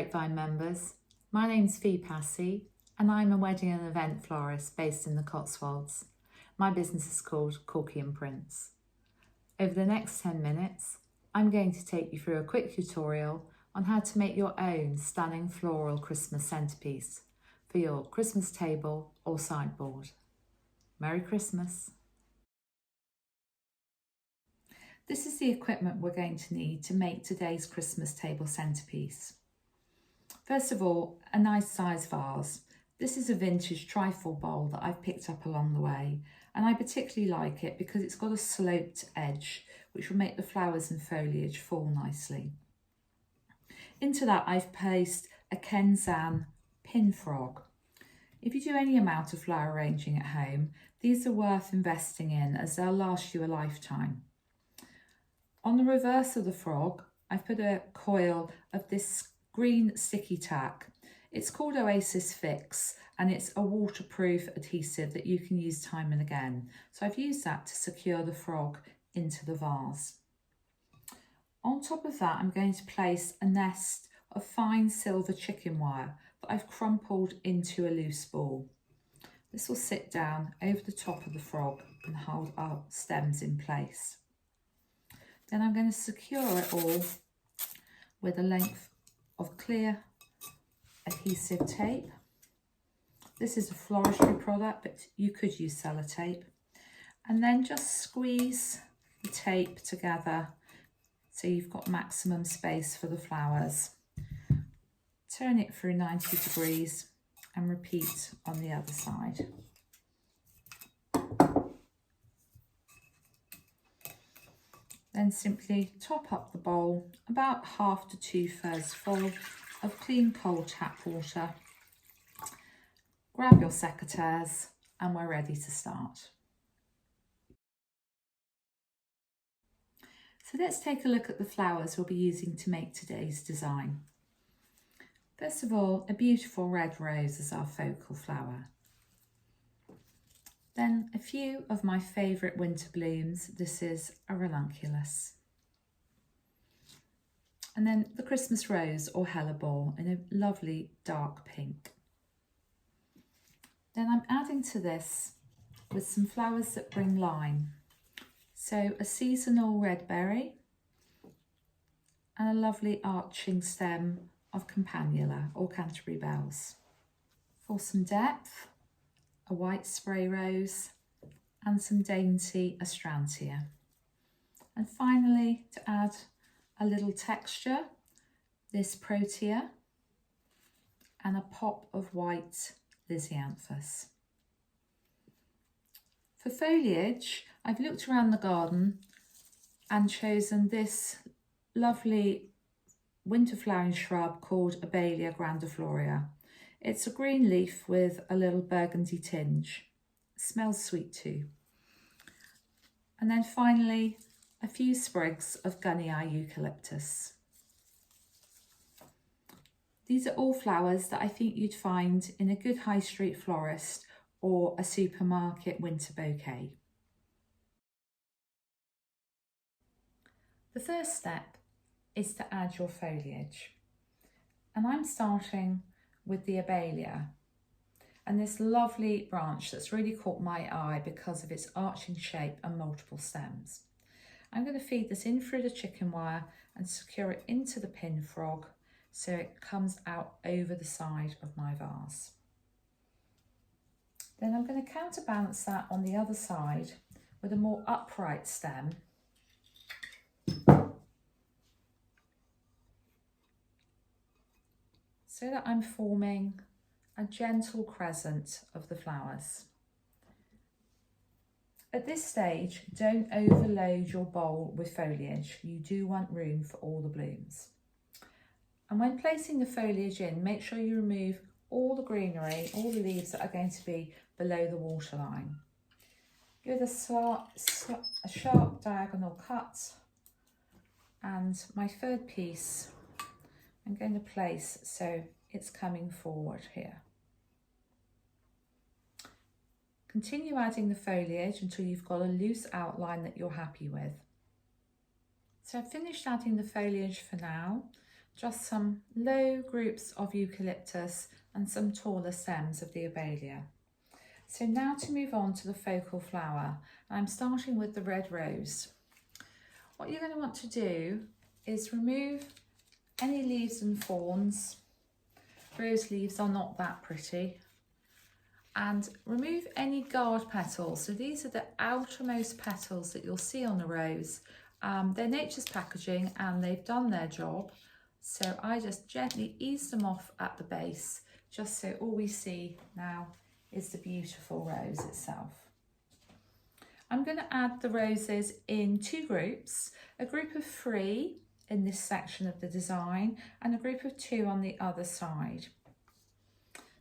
Grapevine members. My name's Passey and I'm a wedding and event florist based in the Cotswolds. My business is called Corky and Prints. Over the next 10 minutes, I'm going to take you through a quick tutorial on how to make your own stunning floral Christmas centrepiece for your Christmas table or sideboard. Merry Christmas! This is the equipment we're going to need to make today's Christmas table centrepiece. First of all, a nice size vase. This is a vintage trifle bowl that I've picked up along the way, and I particularly like it because it's got a sloped edge which will make the flowers and foliage fall nicely. Into that I've placed a Kenzan pin frog. If you do any amount of flower arranging at home, these are worth investing in as they'll last you a lifetime. On the reverse of the frog, I've put a coil of this green sticky tack. It's called Oasis Fix and it's a waterproof adhesive that you can use time and again. So I've used that to secure the frog into the vase. On top of that, I'm going to place a nest of fine silver chicken wire that I've crumpled into a loose ball. This will sit down over the top of the frog and hold our stems in place. Then I'm going to secure it all with a length of clear adhesive tape. This is a floristry product, but you could use sellotape. And then just squeeze the tape together so you've got maximum space for the flowers. Turn it through 90 degrees and repeat on the other side. Then simply top up the bowl about 1/2 to 2/3 full of clean cold tap water. Grab your secateurs and we're ready to start. So let's take a look at the flowers we'll be using to make today's design. First of all, a beautiful red rose as our focal flower. Then a few of my favourite winter blooms. This is a ranunculus. And then the Christmas rose or hellebore in a lovely dark pink. Then I'm adding to this with some flowers that bring lime. So a seasonal red berry and a lovely arching stem of campanula or Canterbury bells. For some depth, a white spray rose and some dainty astrantia. And finally, to add a little texture, this protea and a pop of white lisianthus. For foliage, I've looked around the garden and chosen this lovely winter flowering shrub called Abelia grandifloria. It's a green leaf with a little burgundy tinge. It smells sweet too. And then finally, a few sprigs of Gunnii eucalyptus. These are all flowers that I think you'd find in a good high street florist or a supermarket winter bouquet. The first step is to add your foliage. And I'm starting with the Abelia and this lovely branch that's really caught my eye because of its arching shape and multiple stems. I'm going to feed this in through the chicken wire and secure it into the pin frog so it comes out over the side of my vase. Then I'm going to counterbalance that on the other side with a more upright stem so that I'm forming a gentle crescent of the flowers. At this stage, don't overload your bowl with foliage. You do want room for all the blooms. And when placing the foliage in, make sure you remove all the greenery, all the leaves that are going to be below the waterline. Give it a sharp diagonal cut, and my third piece I'm going to place so it's coming forward here. Continue adding the foliage until you've got a loose outline that you're happy with. So I've finished adding the foliage for now. just some low groups of eucalyptus and some taller stems of the Abelia. So now to move on to the focal flower, I'm starting with the red rose. What you're going to want to do is remove any leaves and fronds. Rose leaves are not that pretty. And remove any guard petals. So these are the outermost petals that you'll see on the rose. They're nature's packaging and they've done their job. So I just gently ease them off at the base, just so all we see now is the beautiful rose itself. I'm going to add the roses in two groups, a group of 3 in this section of the design and a group of 2 on the other side.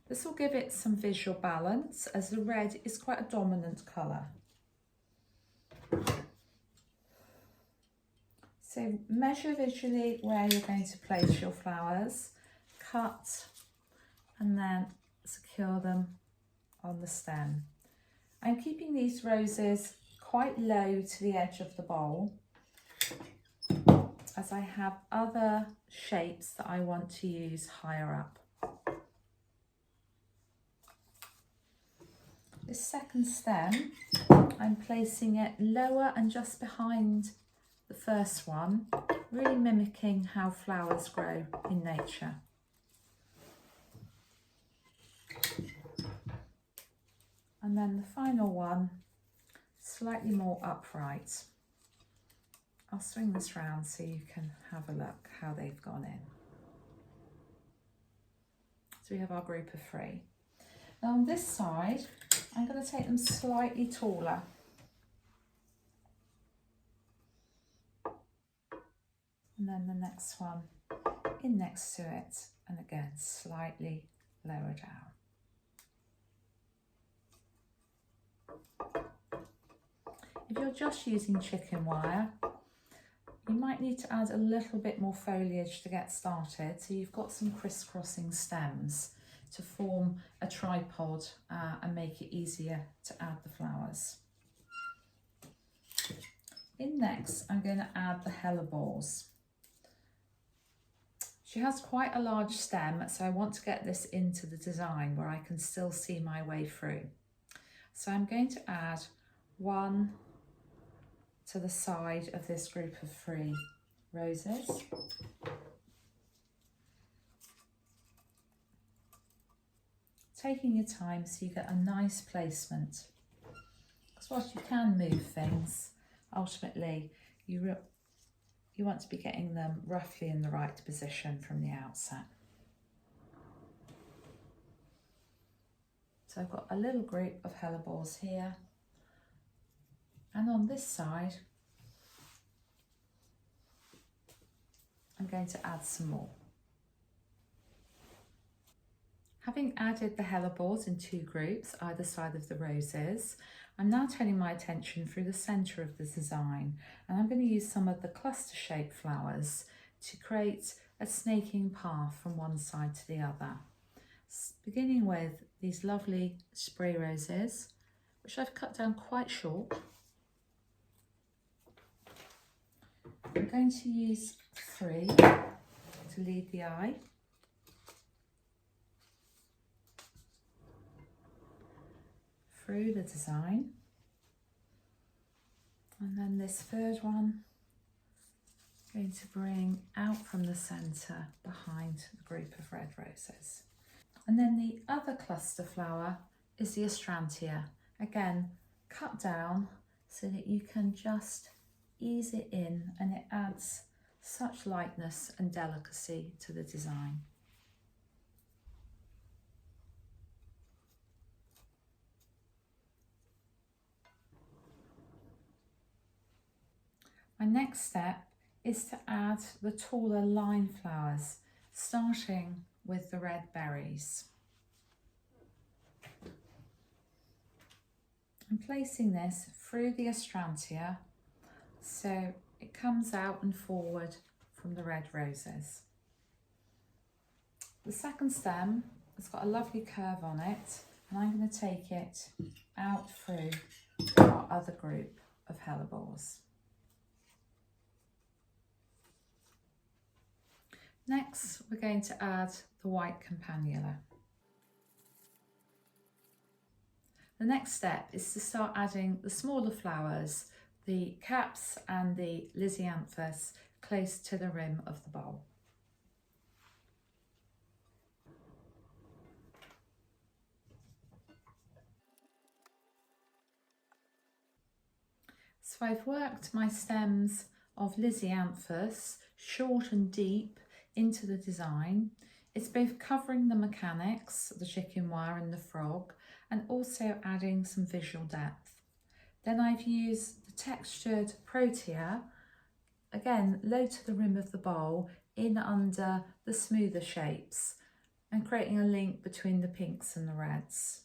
This will give it some visual balance as the red is quite a dominant colour. So measure visually where you're going to place your flowers, cut and then secure them on the stem. I'm keeping these roses quite low to the edge of the bowl as I have other shapes that I want to use higher up. This second stem, I'm placing it lower and just behind the first one, really mimicking how flowers grow in nature. And then the final one, slightly more upright. I'll swing this round so you can have a look how they've gone in. So we have our group of 3. Now on this side, I'm going to take them slightly taller. And then the next one in next to it, and again slightly lower down. If you're just using chicken wire, you might need to add a little bit more foliage to get started, so you've got some crisscrossing stems to form a tripod and make it easier to add the flowers. In next, I'm going to add the hellebores. She has quite a large stem, so I want to get this into the design where I can still see my way through. So I'm going to add 1 to the side of this group of 3 roses. Taking your time so you get a nice placement. Because whilst you can move things, ultimately you want to be getting them roughly in the right position from the outset. So I've got a little group of hellebores here, and on this side I'm going to add some more. Having added the hellebores in 2 groups either side of the roses, I'm now turning my attention through the centre of the design, and I'm going to use some of the cluster shaped flowers to create a snaking path from one side to the other. Beginning with these lovely spray roses, which I've cut down quite short. I'm going to use 3 to lead the eye. Through the design, and then this 3rd one I'm going to bring out from the centre behind the group of red roses. And then the other cluster flower is the astrantia, again cut down so that you can just ease it in, and it adds such lightness and delicacy to the design. My next step is to add the taller line flowers, starting with the red berries. I'm placing this through the astrantia so it comes out and forward from the red roses. The second stem has got a lovely curve on it, and I'm going to take it out through our other group of hellebores. Next, we're going to add the white campanula. The next step is to start adding the smaller flowers, the caps and the lisianthus, close to the rim of the bowl. So I've worked my stems of lisianthus short and deep into the design. It's both covering the mechanics, the chicken wire and the frog, and also adding some visual depth. Then I've used the textured protea, again low to the rim of the bowl, in under the smoother shapes, and creating a link between the pinks and the reds.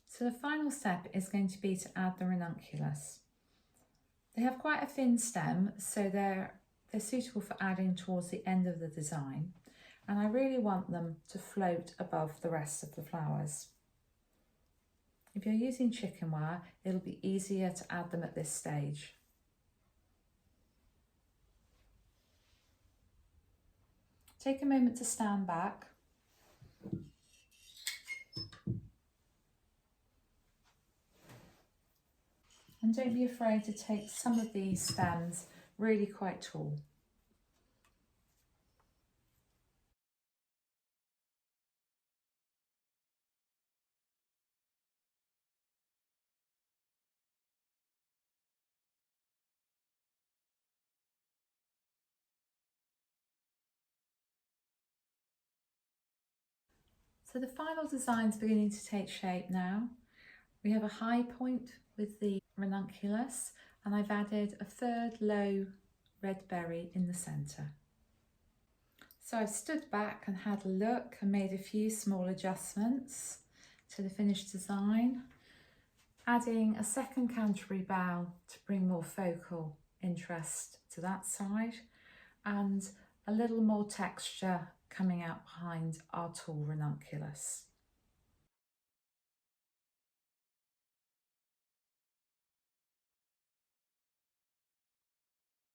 So the final step is going to be to add the ranunculus. They have quite a thin stem, so they're suitable for adding towards the end of the design, and I really want them to float above the rest of the flowers. If you're using chicken wire, it'll be easier to add them at this stage. Take a moment to stand back. And don't be afraid to take some of these stems really quite tall. So the final design's beginning to take shape now. We have a high point with the ranunculus, and I've added a third low red berry in the centre. So I've stood back and had a look and made a few small adjustments to the finished design, adding a second Canterbury bough to bring more focal interest to that side, and a little more texture coming out behind our tall ranunculus.